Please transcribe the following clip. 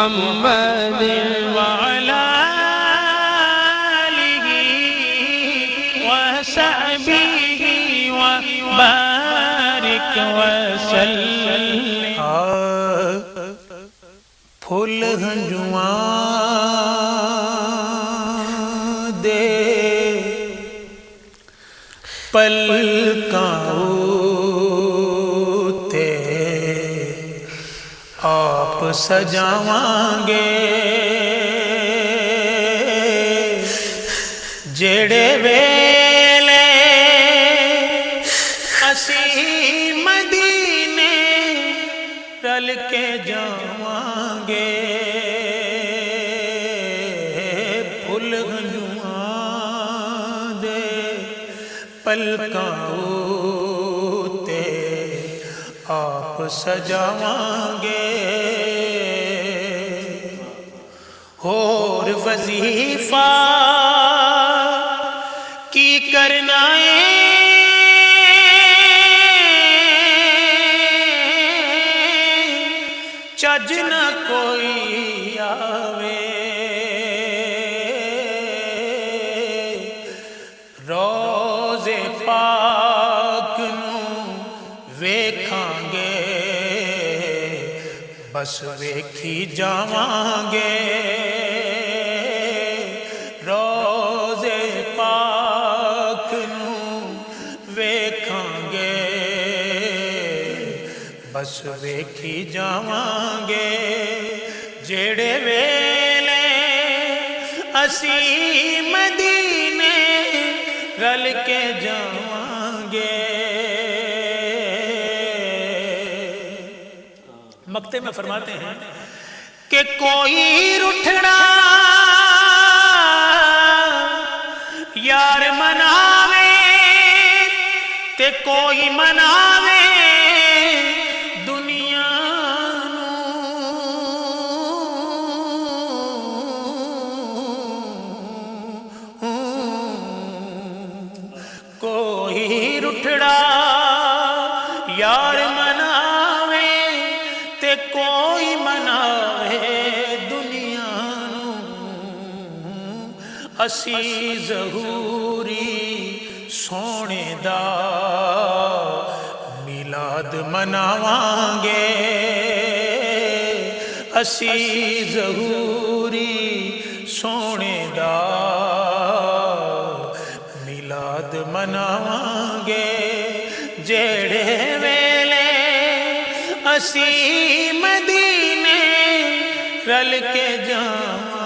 محمد وعلى آله وصحبه وبارك وسلم پھول ہنجواں دے پلکاں اُتے آپ سجاواں گے جڑے ویلے اسی مدینے رل کے جاواں گے پھل گنجواں دے پلکاں اُتے آپ سجاواں گے اور وظیفہ کی کرنا ہے چج نہ کوئی آوے روزے پاک نوں ویکھاں گے بس ویکھی جاواں گے روزے پاک نوں ویکھاں گے بس ویکھی جاواں گے جڑے ویلے اسی مدینے رل کے جاواں گے مقطع میں فرماتے ہیں کہ کوئی رٹھنا یار مناوے تے کوئی مناوے دنیا کوئی رٹھڑا یار مناوے تے کوئی مناوے دنیا اسی ظہوری سونے دا میلاد مناواں گے اسی ظہوری سونے دا میلاد مناواں گے جڑے ویلے اسی مدینے رل کے جاواں